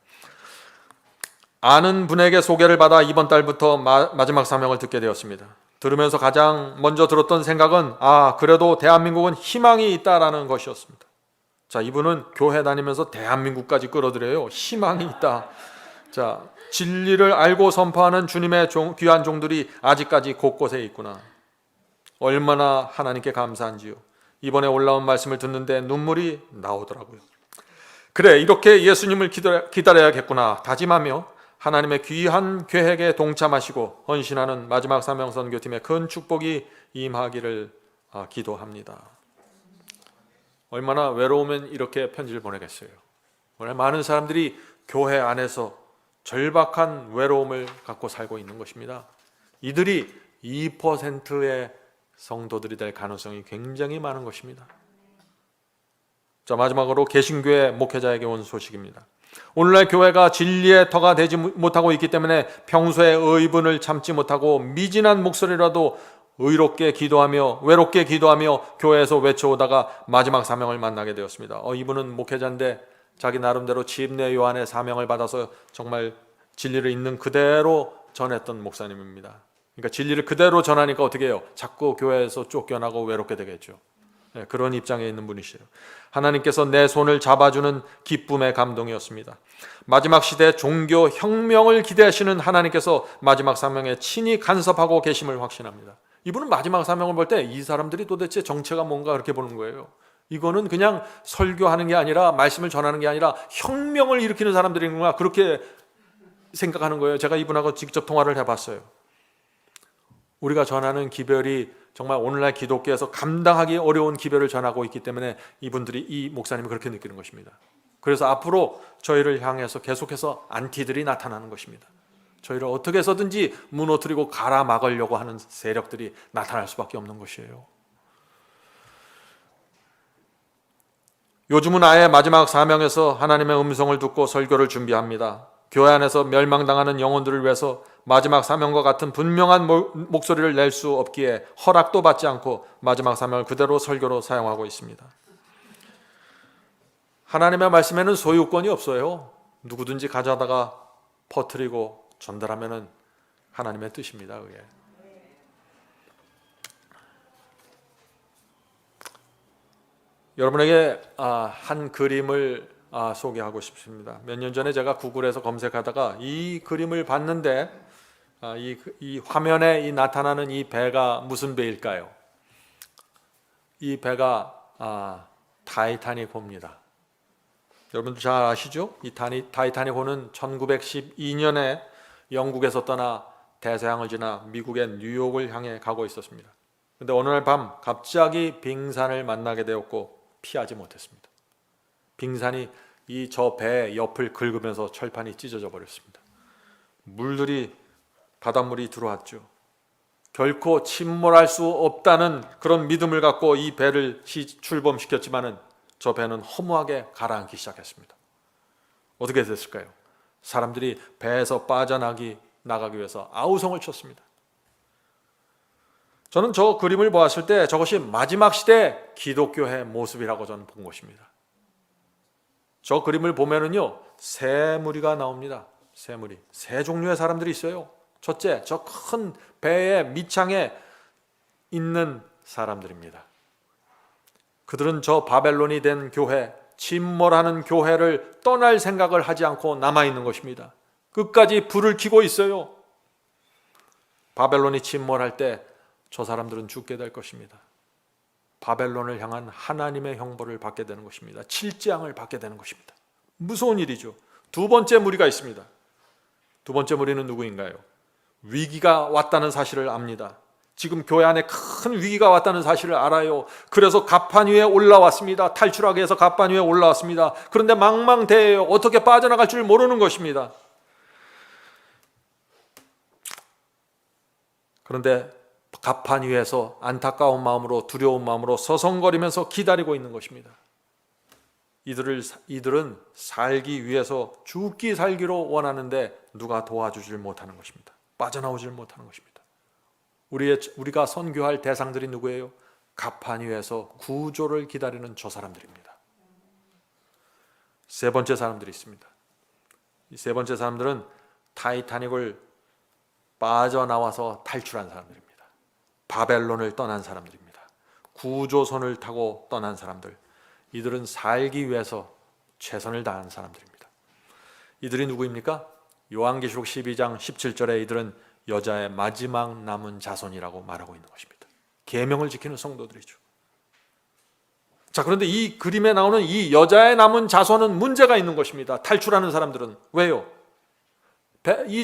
아는 분에게 소개를 받아 이번 달부터 마지막 사명을 듣게 되었습니다. 들으면서 가장 먼저 들었던 생각은 그래도 대한민국은 희망이 있다라는 것이었습니다. 자, 이분은 교회 다니면서 대한민국까지 끌어들여요. 희망이 있다. 자, 진리를 알고 선포하는 주님의 귀한 종들이 아직까지 곳곳에 있구나. 얼마나 하나님께 감사한지요. 이번에 올라온 말씀을 듣는데 눈물이 나오더라고요. 그래, 이렇게 예수님을 기다려야겠구나 다짐하며 하나님의 귀한 계획에 동참하시고 헌신하는 마지막 사명 선교팀의 큰 축복이 임하기를 기도합니다. 얼마나 외로우면 이렇게 편지를 보내겠어요. 오늘 많은 사람들이 교회 안에서 절박한 외로움을 갖고 살고 있는 것입니다. 이들이 2%의 성도들이 될 가능성이 굉장히 많은 것입니다. 자, 마지막으로 개신교회 목회자에게 온 소식입니다. 오늘날 교회가 진리의 터가 되지 못하고 있기 때문에 평소에 의분을 참지 못하고 미진한 목소리라도 의롭게 기도하며 외롭게 기도하며 교회에서 외쳐오다가 마지막 사명을 만나게 되었습니다. 이분은 목회자인데 자기 나름대로 집내 요한의 사명을 받아서 정말 진리를 있는 그대로 전했던 목사님입니다. 그러니까 진리를 그대로 전하니까 어떻게 해요? 자꾸 교회에서 쫓겨나고 외롭게 되겠죠. 그런 입장에 있는 분이시에요. 하나님께서 내 손을 잡아주는 기쁨의 감동이었습니다. 마지막 시대 종교 혁명을 기대하시는 하나님께서 마지막 사명에 친히 간섭하고 계심을 확신합니다. 이분은 마지막 사명을 볼 때 이 사람들이 도대체 정체가 뭔가 그렇게 보는 거예요. 이거는 그냥 설교하는 게 아니라 말씀을 전하는 게 아니라 혁명을 일으키는 사람들이구나 그렇게 생각하는 거예요. 제가 이분하고 직접 통화를 해봤어요. 우리가 전하는 기별이 정말 오늘날 기독교에서 감당하기 어려운 기별을 전하고 있기 때문에 이분들이 이 목사님이 그렇게 느끼는 것입니다. 그래서 앞으로 저희를 향해서 계속해서 안티들이 나타나는 것입니다. 저희를 어떻게 해서든지 무너뜨리고 갈아막으려고 하는 세력들이 나타날 수밖에 없는 것이에요. 요즘은 아예 마지막 사명에서 하나님의 음성을 듣고 설교를 준비합니다. 교회 안에서 멸망당하는 영혼들을 위해서 마지막 사명과 같은 분명한 목소리를 낼 수 없기에 허락도 받지 않고 마지막 사명을 그대로 설교로 사용하고 있습니다. 하나님의 말씀에는 소유권이 없어요. 누구든지 가져다가 퍼뜨리고 전달하면 하나님의 뜻입니다. 그게. 여러분에게 한 그림을 소개하고 싶습니다. 몇 년 전에 제가 구글에서 검색하다가 이 그림을 봤는데 이 화면에 나타나는 이 배가 무슨 배일까요? 이 배가 타이타닉호입니다. 여러분들 잘 아시죠? 이 타이타닉호는 1912년에 영국에서 떠나 대서양을 지나 미국의 뉴욕을 향해 가고 있었습니다. 그런데 어느 날 밤 갑자기 빙산을 만나게 되었고 피하지 못했습니다. 빙산이 저 배 옆을 긁으면서 철판이 찢어져 버렸습니다. 바닷물이 들어왔죠. 결코 침몰할 수 없다는 그런 믿음을 갖고 이 배를 출범시켰지만은 저 배는 허무하게 가라앉기 시작했습니다. 어떻게 됐을까요? 사람들이 배에서 빠져나가기 위해서 아우성을 쳤습니다. 저는 저 그림을 보았을 때 저것이 마지막 시대 기독교의 모습이라고 저는 본 것입니다. 저 그림을 보면은요, 세 무리가 나옵니다. 세 종류의 사람들이 있어요. 첫째, 저 큰 배의 밑창에 있는 사람들입니다. 그들은 저 바벨론이 된 교회, 침몰하는 교회를 떠날 생각을 하지 않고 남아있는 것입니다. 끝까지 불을 켜고 있어요. 바벨론이 침몰할 때 저 사람들은 죽게 될 것입니다. 바벨론을 향한 하나님의 형벌을 받게 되는 것입니다. 7재앙을 받게 되는 것입니다. 무서운 일이죠. 두 번째 무리가 있습니다. 두 번째 무리는 누구인가요? 위기가 왔다는 사실을 압니다. 지금 교회 안에 큰 위기가 왔다는 사실을 알아요. 그래서 갑판 위에 올라왔습니다. 탈출하기 위해서 갑판 위에 올라왔습니다. 그런데 망망대해요. 어떻게 빠져나갈 줄 모르는 것입니다. 그런데 갑판 위에서 안타까운 마음으로, 두려운 마음으로 서성거리면서 기다리고 있는 것입니다. 이들은 살기 위해서 죽기 살기로 원하는데 누가 도와주질 못하는 것입니다. 빠져나오질 못하는 것입니다. 우리가 선교할 대상들이 누구예요? 갑판 위에서 구조를 기다리는 저 사람들입니다. 세 번째 사람들이 있습니다. 이 세 번째 사람들은 타이타닉을 빠져나와서 탈출한 사람들입니다. 바벨론을 떠난 사람들입니다. 구조선을 타고 떠난 사람들. 이들은 살기 위해서 최선을 다한 사람들입니다. 이들이 누구입니까? 요한계시록 12장 17절에 이들은 여자의 마지막 남은 자손이라고 말하고 있는 것입니다. 계명을 지키는 성도들이죠. 자, 그런데 이 그림에 나오는 이 여자의 남은 자손은 문제가 있는 것입니다. 탈출하는 사람들은. 왜요?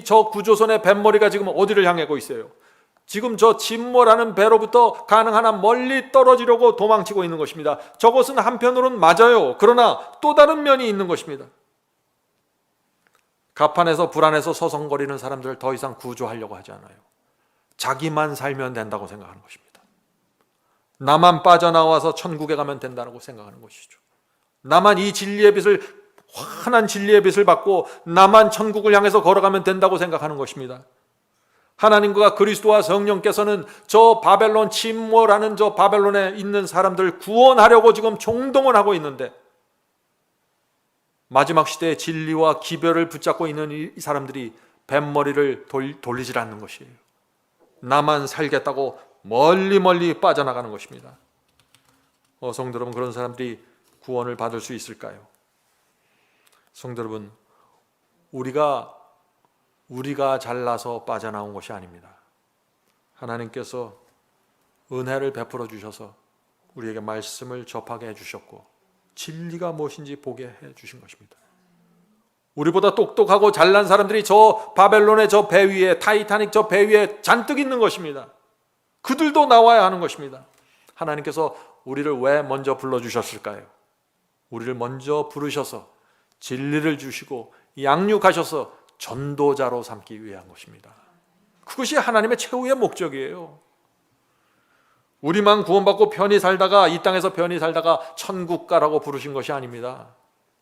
저 구조선의 뱃머리가 지금 어디를 향하고 있어요? 지금 저 침몰하는 배로부터 가능한 한 멀리 떨어지려고 도망치고 있는 것입니다. 저것은 한편으로는 맞아요. 그러나 또 다른 면이 있는 것입니다. 갑판에서 불안해서 서성거리는 사람들을 더 이상 구조하려고 하지 않아요. 자기만 살면 된다고 생각하는 것입니다. 나만 빠져나와서 천국에 가면 된다고 생각하는 것이죠. 나만 이 진리의 빛을, 환한 진리의 빛을 받고 나만 천국을 향해서 걸어가면 된다고 생각하는 것입니다. 하나님과 그리스도와 성령께서는 저 바벨론 침몰하는 저 바벨론에 있는 사람들을 구원하려고 지금 총동원 하고 있는데 마지막 시대의 진리와 기별을 붙잡고 있는 이 사람들이 뱃머리를 돌리질 않는 것이에요. 나만 살겠다고 멀리 빠져나가는 것입니다. 성도 여러분, 그런 사람들이 구원을 받을 수 있을까요? 성도 여러분, 우리가 잘나서 빠져나온 것이 아닙니다. 하나님께서 은혜를 베풀어 주셔서 우리에게 말씀을 접하게 해주셨고 진리가 무엇인지 보게 해주신 것입니다. 우리보다 똑똑하고 잘난 사람들이 저 바벨론의 저 배 위에, 타이타닉 저 배 위에 잔뜩 있는 것입니다. 그들도 나와야 하는 것입니다. 하나님께서 우리를 왜 먼저 불러주셨을까요? 우리를 먼저 부르셔서 진리를 주시고 양육하셔서 전도자로 삼기 위한 것입니다. 그것이 하나님의 최후의 목적이에요. 우리만 구원받고 편히 살다가, 이 땅에서 편히 살다가 천국 가라고 부르신 것이 아닙니다.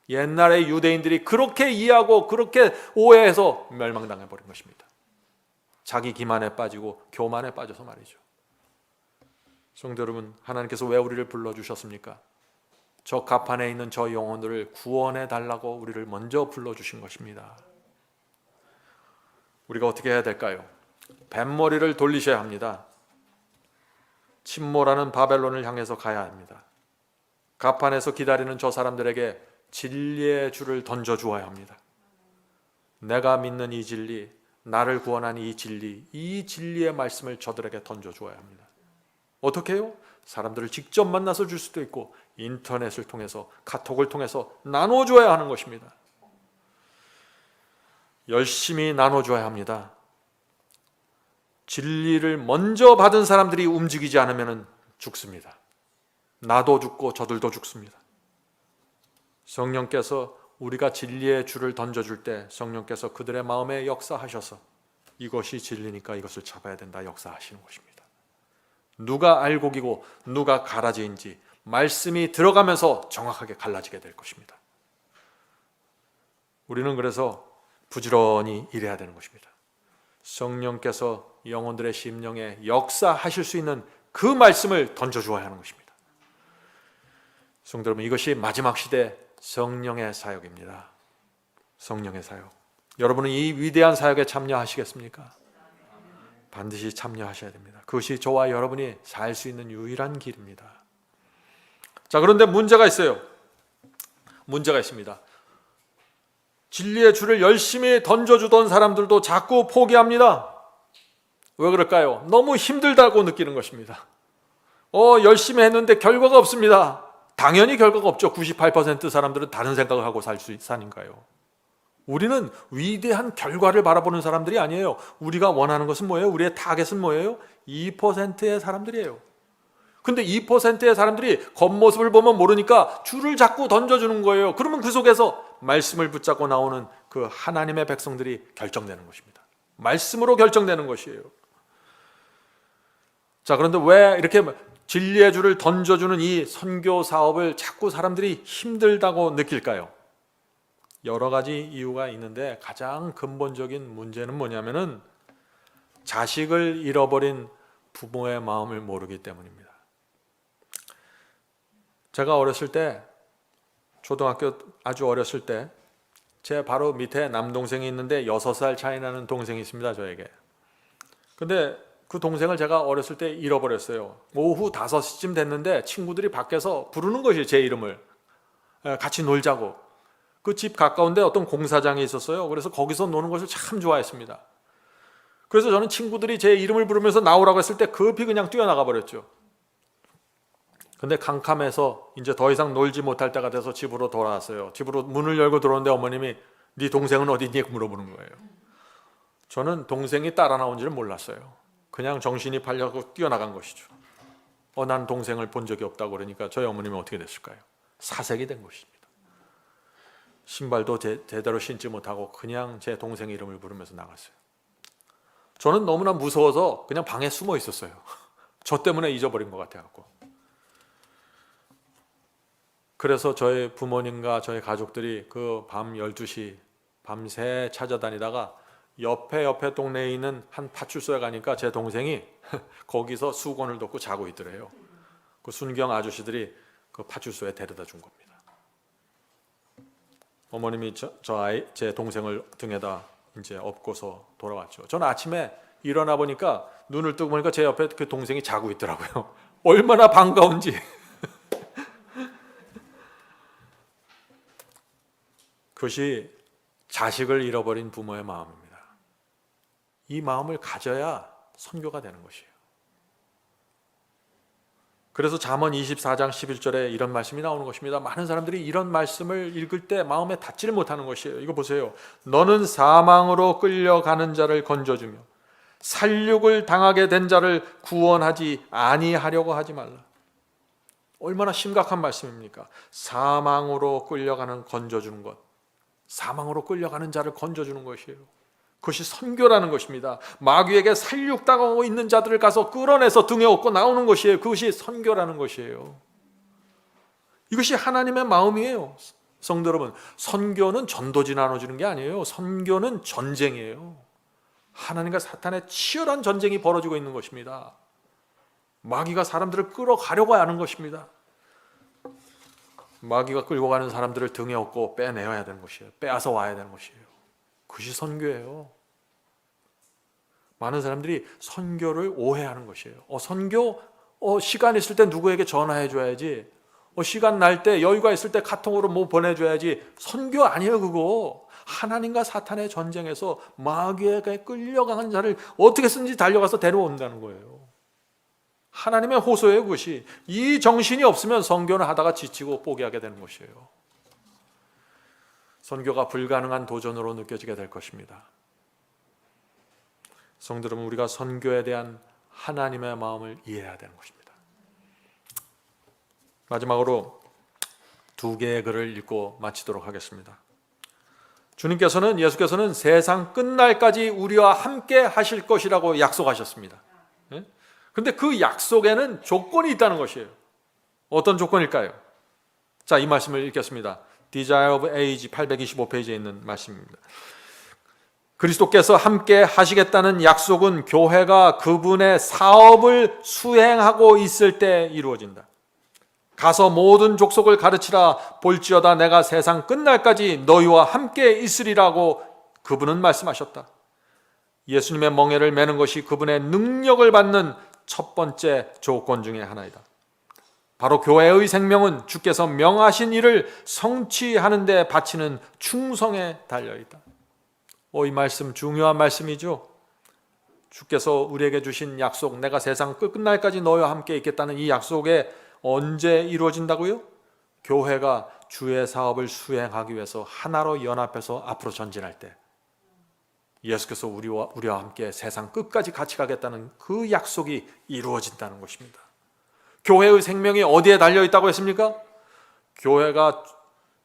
옛날에 유대인들이 그렇게 이해하고 그렇게 오해해서 멸망당해 버린 것입니다. 자기 기만에 빠지고 교만에 빠져서 말이죠. 성도 여러분, 하나님께서 왜 우리를 불러주셨습니까? 저 갑판에 있는 저 영혼들을 구원해 달라고 우리를 먼저 불러주신 것입니다. 우리가 어떻게 해야 될까요? 뱃머리를 돌리셔야 합니다. 침몰하는 바벨론을 향해서 가야 합니다. 갑판에서 기다리는 저 사람들에게 진리의 줄을 던져주어야 합니다. 내가 믿는 이 진리, 나를 구원한 이 진리, 이 진리의 말씀을 저들에게 던져주어야 합니다. 어떻게 해요? 사람들을 직접 만나서 줄 수도 있고 인터넷을 통해서, 카톡을 통해서 나눠줘야 하는 것입니다. 열심히 나눠줘야 합니다. 진리를 먼저 받은 사람들이 움직이지 않으면 죽습니다. 나도 죽고 저들도 죽습니다. 성령께서 우리가 진리의 줄을 던져줄 때 성령께서 그들의 마음에 역사하셔서 이것이 진리니까 이것을 잡아야 된다 역사하시는 것입니다. 누가 알곡이고 누가 가라지인지 말씀이 들어가면서 정확하게 갈라지게 될 것입니다. 우리는 그래서 부지런히 일해야 되는 것입니다. 성령께서 영혼들의 심령에 역사하실 수 있는 그 말씀을 던져주어야 하는 것입니다. 성도 여러분, 이것이 마지막 시대 성령의 사역입니다. 성령의 사역. 여러분은 이 위대한 사역에 참여하시겠습니까? 반드시 참여하셔야 됩니다. 그것이 저와 여러분이 살 수 있는 유일한 길입니다. 자, 그런데 문제가 있어요. 문제가 있습니다. 진리의 줄을 열심히 던져주던 사람들도 자꾸 포기합니다. 왜 그럴까요? 너무 힘들다고 느끼는 것입니다. 열심히 했는데 결과가 없습니다. 당연히 결과가 없죠. 98% 사람들은 다른 생각을 하고 사니까요. 우리는 위대한 결과를 바라보는 사람들이 아니에요. 우리가 원하는 것은 뭐예요? 우리의 타겟은 뭐예요? 2%의 사람들이에요. 근데 2%의 사람들이 겉모습을 보면 모르니까 줄을 자꾸 던져주는 거예요. 그러면 그 속에서 말씀을 붙잡고 나오는 그 하나님의 백성들이 결정되는 것입니다. 말씀으로 결정되는 것이에요. 자, 그런데 왜 이렇게 진리의 줄을 던져주는 이 선교 사업을 자꾸 사람들이 힘들다고 느낄까요? 여러 가지 이유가 있는데 가장 근본적인 문제는 뭐냐면은 자식을 잃어버린 부모의 마음을 모르기 때문입니다. 제가 어렸을 때, 초등학교 아주 어렸을 때, 제 바로 밑에 남동생이 있는데 6살 차이 나는 동생이 있습니다, 저에게. 근데 그 동생을 제가 어렸을 때 잃어버렸어요. 오후 5시쯤 됐는데 친구들이 밖에서 부르는 것이에요, 제 이름을. 같이 놀자고. 그 집 가까운데 어떤 공사장이 있었어요. 그래서 거기서 노는 것을 참 좋아했습니다. 그래서 저는 친구들이 제 이름을 부르면서 나오라고 했을 때 급히 그냥 뛰어나가 버렸죠. 근데 캄캄해서 이제 더 이상 놀지 못할 때가 돼서 집으로 돌아왔어요. 집으로 문을 열고 들어오는데 어머님이 네 동생은 어디 있니? 물어보는 거예요. 저는 동생이 따라 나온지를 몰랐어요. 그냥 정신이 팔려고 뛰어나간 것이죠. 난 동생을 본 적이 없다고 그러니까 저희 어머님이 어떻게 됐을까요? 사색이 된 것입니다. 신발도 제대로 신지 못하고 그냥 제 동생 이름을 부르면서 나갔어요. 저는 너무나 무서워서 그냥 방에 숨어 있었어요. 저 때문에 잊어버린 것 같아갖고. 그래서 저희 부모님과 저희 가족들이 그 밤 12시 밤새 찾아다니다가 옆에 동네에 있는 한 파출소에 가니까 제 동생이 거기서 수건을 덮고 자고 있더래요. 그 순경 아저씨들이 그 파출소에 데려다 준 겁니다. 어머님이 제 동생을 등에다 이제 업고서 돌아왔죠. 저는 아침에 일어나 보니까 눈을 뜨고 보니까 제 옆에 그 동생이 자고 있더라고요. 얼마나 반가운지. 그것이 자식을 잃어버린 부모의 마음입니다. 이 마음을 가져야 선교가 되는 것이에요. 그래서 잠언 24장 11절에 이런 말씀이 나오는 것입니다. 많은 사람들이 이런 말씀을 읽을 때 마음에 닿지를 못하는 것이에요. 이거 보세요. 너는 사망으로 끌려가는 자를 건져주며 살육을 당하게 된 자를 구원하지 아니하려고 하지 말라. 얼마나 심각한 말씀입니까? 사망으로 끌려가는 건져주는 것, 사망으로 끌려가는 자를 건져주는 것이에요. 그것이 선교라는 것입니다. 마귀에게 살육당하고 있는 자들을 가서 끌어내서 등에 업고 나오는 것이에요. 그것이 선교라는 것이에요. 이것이 하나님의 마음이에요. 성도 여러분, 선교는 전도지 나눠주는 게 아니에요. 선교는 전쟁이에요. 하나님과 사탄의 치열한 전쟁이 벌어지고 있는 것입니다. 마귀가 사람들을 끌어가려고 하는 것입니다. 마귀가 끌고 가는 사람들을 등에 업고 빼내야 되는 것이에요. 빼앗아 와야 되는 것이에요. 그것이 선교예요. 많은 사람들이 선교를 오해하는 것이에요. 선교? 시간 있을 때 누구에게 전화해 줘야지. 시간 날 때 여유가 있을 때 카톡으로 뭐 보내줘야지. 선교 아니에요, 그거. 하나님과 사탄의 전쟁에서 마귀에게 끌려가는 자를 어떻게든지 달려가서 데려온다는 거예요. 하나님의 호소예요, 그것이. 이 정신이 없으면 선교는 하다가 지치고 포기하게 되는 것이에요. 선교가 불가능한 도전으로 느껴지게 될 것입니다. 성도 여러분, 우리가 선교에 대한 하나님의 마음을 이해해야 되는 것입니다. 마지막으로 2개의 글을 읽고 마치도록 하겠습니다. 예수께서는 세상 끝날까지 우리와 함께 하실 것이라고 약속하셨습니다. 그런데 그 약속에는 조건이 있다는 것이에요. 어떤 조건일까요? 자, 이 말씀을 읽겠습니다. Desire of Age 825페이지에 있는 말씀입니다. 그리스도께서 함께 하시겠다는 약속은 교회가 그분의 사업을 수행하고 있을 때 이루어진다. 가서 모든 족속을 가르치라. 볼지어다 내가 세상 끝날까지 너희와 함께 있으리라고 그분은 말씀하셨다. 예수님의 멍에를 매는 것이 그분의 능력을 받는 첫 번째 조건 중에 하나이다. 바로 교회의 생명은 주께서 명하신 일을 성취하는 데 바치는 충성에 달려있다. 이 말씀 중요한 말씀이죠. 주께서 우리에게 주신 약속, 내가 세상 끝날까지 너희와 함께 있겠다는 이 약속에 언제 이루어진다고요? 교회가 주의 사업을 수행하기 위해서 하나로 연합해서 앞으로 전진할 때 예수께서 우리와 함께 세상 끝까지 같이 가겠다는 그 약속이 이루어진다는 것입니다. 교회의 생명이 어디에 달려 있다고 했습니까?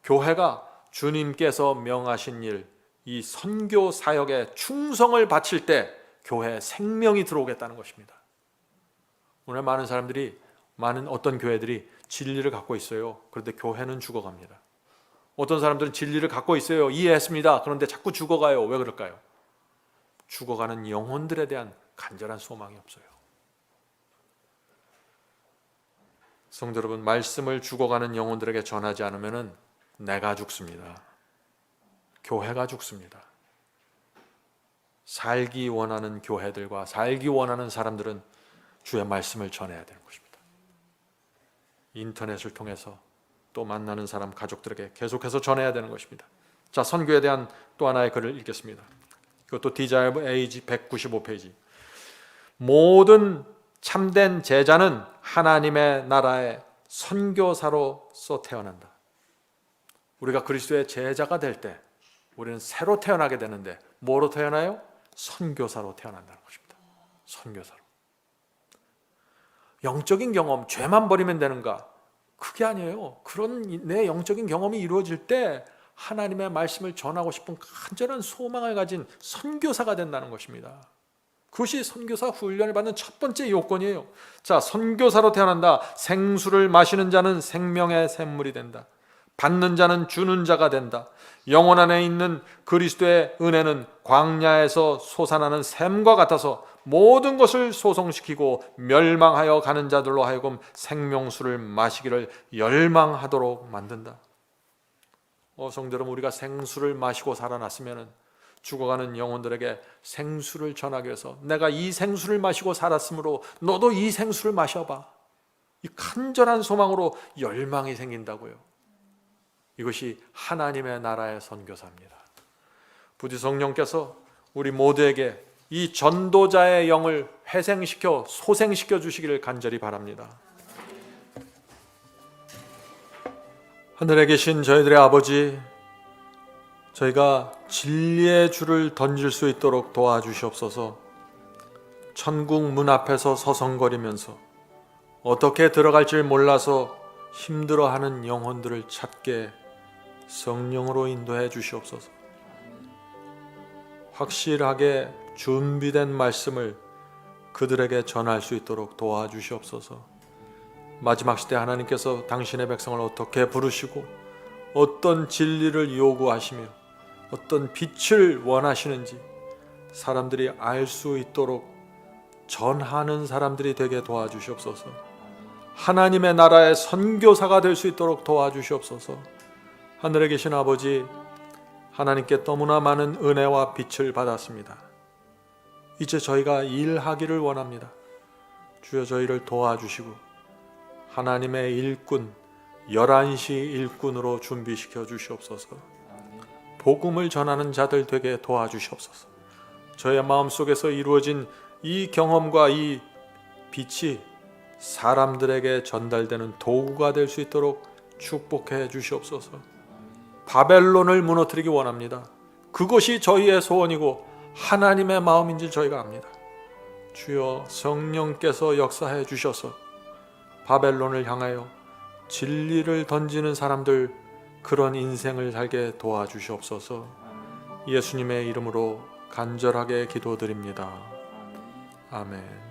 교회가 주님께서 명하신 일, 이 선교 사역에 충성을 바칠 때 교회에 생명이 들어오겠다는 것입니다. 오늘 어떤 교회들이 진리를 갖고 있어요. 그런데 교회는 죽어갑니다. 어떤 사람들은 진리를 갖고 있어요. 이해했습니다. 그런데 자꾸 죽어가요. 왜 그럴까요? 죽어가는 영혼들에 대한 간절한 소망이 없어요. 성도 여러분, 말씀을 죽어가는 영혼들에게 전하지 않으면 내가 죽습니다. 교회가 죽습니다. 살기 원하는 교회들과 살기 원하는 사람들은 주의 말씀을 전해야 되는 것입니다. 인터넷을 통해서 또 만나는 사람, 가족들에게 계속해서 전해야 되는 것입니다. 자, 선교에 대한 또 하나의 글을 읽겠습니다. 이것도 디자이브 에이지 195페이지. 모든 참된 제자는 하나님의 나라의 선교사로서 태어난다. 우리가 그리스도의 제자가 될 때 우리는 새로 태어나게 되는데 뭐로 태어나요? 선교사로 태어난다는 것입니다. 선교사로. 영적인 경험, 죄만 버리면 되는가? 그게 아니에요. 그런 내 영적인 경험이 이루어질 때 하나님의 말씀을 전하고 싶은 간절한 소망을 가진 선교사가 된다는 것입니다. 그것이 선교사 훈련을 받는 첫 번째 요건이에요. 자, 선교사로 태어난다. 생수를 마시는 자는 생명의 샘물이 된다. 받는 자는 주는 자가 된다. 영혼 안에 있는 그리스도의 은혜는 광야에서 솟아나는 샘과 같아서 모든 것을 소성시키고 멸망하여 가는 자들로 하여금 생명수를 마시기를 열망하도록 만든다. 성도 여러분, 우리가 생수를 마시고 살아났으면 죽어가는 영혼들에게 생수를 전하기 위해서 내가 이 생수를 마시고 살았으므로 너도 이 생수를 마셔봐. 이 간절한 소망으로 열망이 생긴다고요. 이것이 하나님의 나라의 선교사입니다. 부디 성령께서 우리 모두에게 이 전도자의 영을 회생시켜 소생시켜 주시기를 간절히 바랍니다. 하늘에 계신 저희들의 아버지, 저희가 진리의 줄을 던질 수 있도록 도와주시옵소서. 천국 문 앞에서 서성거리면서 어떻게 들어갈지 몰라서 힘들어하는 영혼들을 찾게 성령으로 인도해 주시옵소서. 확실하게 준비된 말씀을 그들에게 전할 수 있도록 도와주시옵소서. 마지막 시대 하나님께서 당신의 백성을 어떻게 부르시고 어떤 진리를 요구하시며 어떤 빛을 원하시는지 사람들이 알 수 있도록 전하는 사람들이 되게 도와주시옵소서. 하나님의 나라의 선교사가 될 수 있도록 도와주시옵소서. 하늘에 계신 아버지, 하나님께 너무나 많은 은혜와 빛을 받았습니다. 이제 저희가 일하기를 원합니다. 주여, 저희를 도와주시고 하나님의 일꾼, 11시 일꾼으로 준비시켜 주시옵소서. 복음을 전하는 자들 되게 도와주시옵소서. 저의 마음속에서 이루어진 이 경험과 이 빛이 사람들에게 전달되는 도구가 될 수 있도록 축복해 주시옵소서. 바벨론을 무너뜨리기 원합니다. 그것이 저희의 소원이고 하나님의 마음인 줄 저희가 압니다. 주여, 성령께서 역사해 주셔서 바벨론을 향하여 진리를 던지는 사람들, 그런 인생을 살게 도와주시옵소서. 예수님의 이름으로 간절하게 기도드립니다. 아멘.